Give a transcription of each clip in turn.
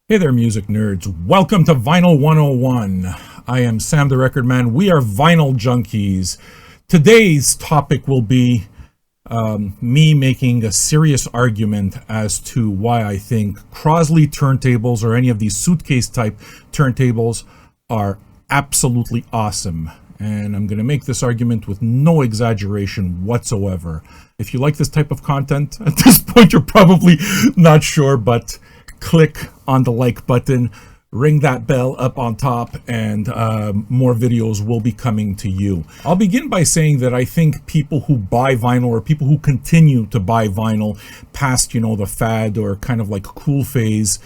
Hey there, music nerds. Welcome to Vinyl 101. I am Sam the Record Man. We are Vinyl Junkies. Today's topic will be me making a serious argument as to why I think Crosley turntables or any of these suitcase type turntables are absolutely awesome. And I'm going to make this argument with no exaggeration whatsoever. If you like this type of content, at this point you're probably not sure, but click on the like button, ring that bell up on top, and more videos will be coming to you. I'll begin by saying that I think people who buy vinyl or people who continue to buy vinyl past, the fad or kind of like cool phase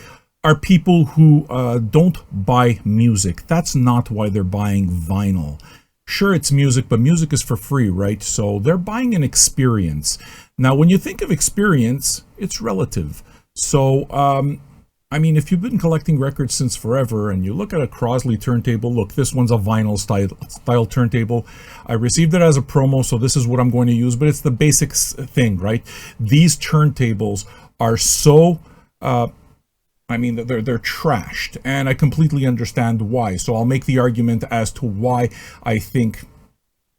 are people who don't buy music. That's not why they're buying vinyl. Sure, it's music, but music is for free, right? So they're buying an experience. Now, when you think of experience, it's relative. So, if you've been collecting records since forever and you look at a Crosley turntable, look, this one's a vinyl style turntable. I received it as a promo, so this is what I'm going to use, but it's the basic thing, right? These turntables are so, they're trashed, and I completely understand why. So I'll make the argument as to why I think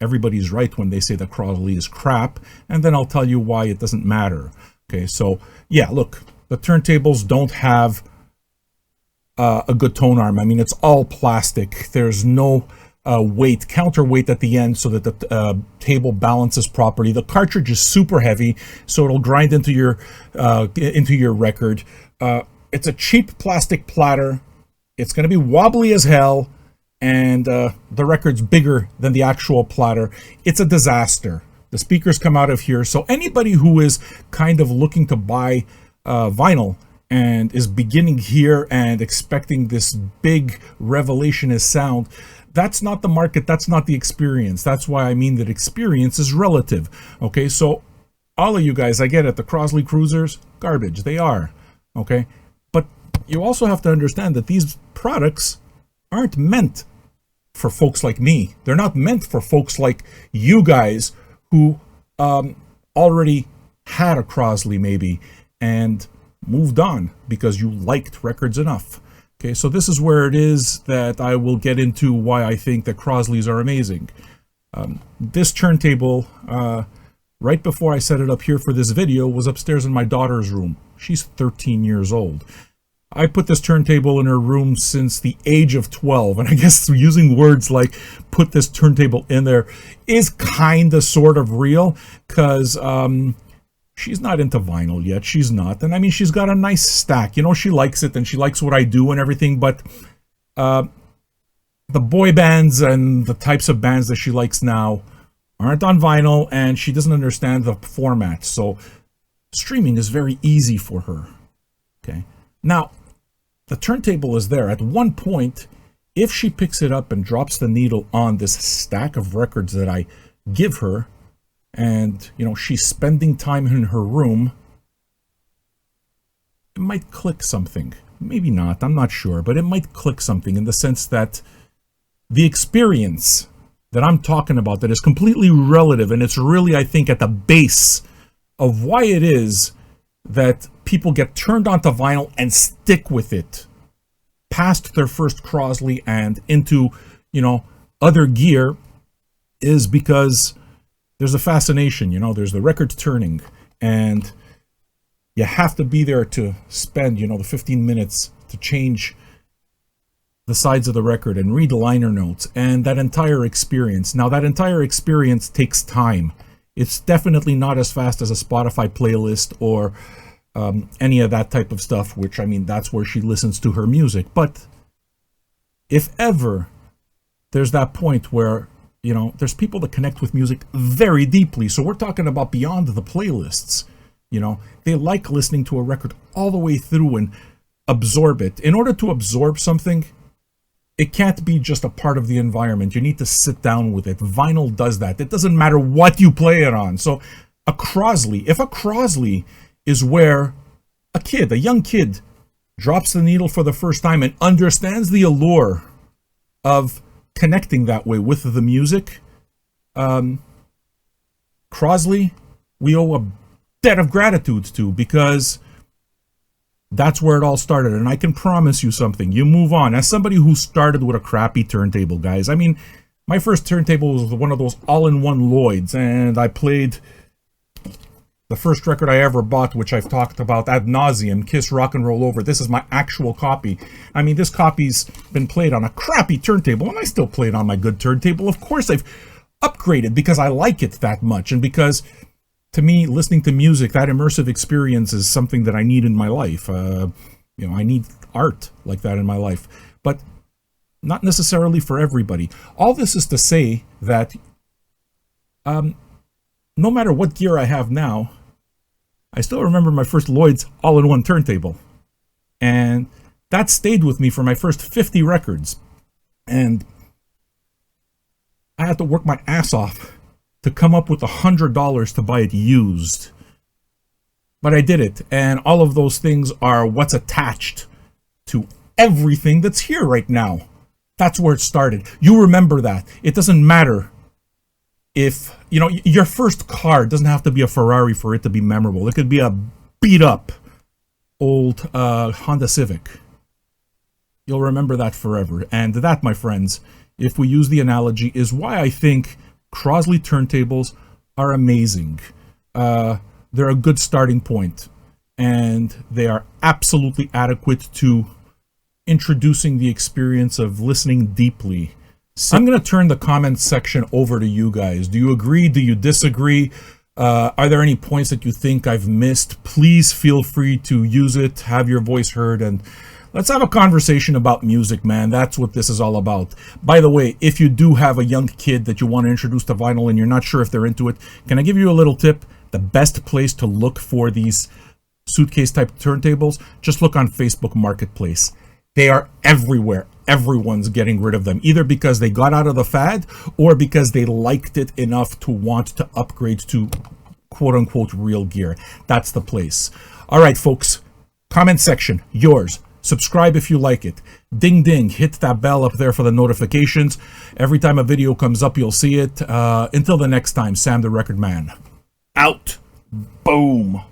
everybody's right when they say that Crosley is crap, and then I'll tell you why it doesn't matter. Okay, so yeah, look, the turntables don't have a good tone arm. It's all plastic. There's no counterweight at the end so that the table balances properly. The cartridge is super heavy, so it'll grind into your record. It's a cheap plastic platter. It's going to be wobbly as hell, and the record's bigger than the actual platter. It's a disaster. The speakers come out of here, so anybody who is kind of looking to buy vinyl and is beginning here and expecting this big revolutionist sound, that's not the market, that's not the experience. That's why I mean that experience is relative. Okay, so all of you guys, I get it, the Crosley Cruisers, garbage, they are. Okay, but you also have to understand that these products aren't meant for folks like me. They're not meant for folks like you guys who already had a Crosley maybe and moved on because you liked records enough. Okay, so this is where it is that I will get into why I think that Crosleys are amazing. This turntable, right before I set it up here for this video, was upstairs in my daughter's room. She's 13 years old. I put this turntable in her room since the age of 12, and I guess using words like put this turntable in there is kind of sort of real, because she's not into vinyl yet. She's not. And she's got a nice stack. She likes it and she likes what I do and everything. But the boy bands and the types of bands that she likes now aren't on vinyl, and she doesn't understand the format. So streaming is very easy for her. Okay. Now, the turntable is there. At one point, if she picks it up and drops the needle on this stack of records that I give her, and she's spending time in her room, it might click something. Maybe not, I'm not sure, but it might click something in the sense that the experience that I'm talking about, that is completely relative, and it's really, I think, at the base of why it is that people get turned onto vinyl and stick with it past their first Crosley and into other gear, is because there's a fascination. There's the record turning, and you have to be there to spend the 15 minutes to change the sides of the record and read the liner notes and that entire experience. Now, that entire experience takes time. It's definitely not as fast as a Spotify playlist or any of that type of stuff, which that's where she listens to her music. But if ever there's that point where there's people that connect with music very deeply. So we're talking about beyond the playlists. They like listening to a record all the way through and absorb it. In order to absorb something, it can't be just a part of the environment. You need to sit down with it. Vinyl does that. It doesn't matter what you play it on. So if a Crosley is where a young kid drops the needle for the first time and understands the allure of connecting that way with the music, Crosley, we owe a debt of gratitude to, because That's where it all started, and I can promise you something. You move on. As somebody who started with a crappy turntable, guys, I mean, my first turntable was one of those all-in-one Lloyds, and I played the first record I ever bought, which I've talked about ad nauseum, Kiss Rock and Roll Over. This is my actual copy. I mean, this copy's been played on a crappy turntable, and I still play it on my good turntable. Of course, I've upgraded because I like it that much, and because, to me, listening to music, that immersive experience is something that I need in my life. You know, I need art like that in my life, but not necessarily for everybody. All this is to say that no matter what gear I have now, I still remember my first Lloyd's all-in-one turntable. And that stayed with me for my first 50 records. And I had to work my ass off to come up with $100 to buy it used. But I did it. And all of those things are what's attached to everything that's here right now. That's where it started. You remember that. It doesn't matter if, you know, your first car doesn't have to be a Ferrari for it to be memorable. It could be a beat up old Honda Civic. You'll remember that forever. And that, my friends, if we use the analogy, is why I think Crosley turntables are amazing. They're a good starting point, and they are absolutely adequate to introducing the experience of listening deeply. So I'm going to turn the comments section over to you guys. Do you agree? Do you disagree? Are there any points that you think I've missed? Please feel free to use it, have your voice heard, and let's have a conversation about music, man. That's what this is all about. By the way, if you do have a young kid that you want to introduce to vinyl and you're not sure if they're into it, can I give you a little tip? The best place to look for these suitcase type turntables, just look on Facebook Marketplace. They are everywhere. Everyone's getting rid of them, either because they got out of the fad or because they liked it enough to want to upgrade to quote-unquote real gear. That's the place. All right, folks, comment section, yours. Subscribe if you like it. Ding, ding, hit that bell up there for the notifications. Every time a video comes up, you'll see it. Until the next time, Sam the Record Man. Out. Boom.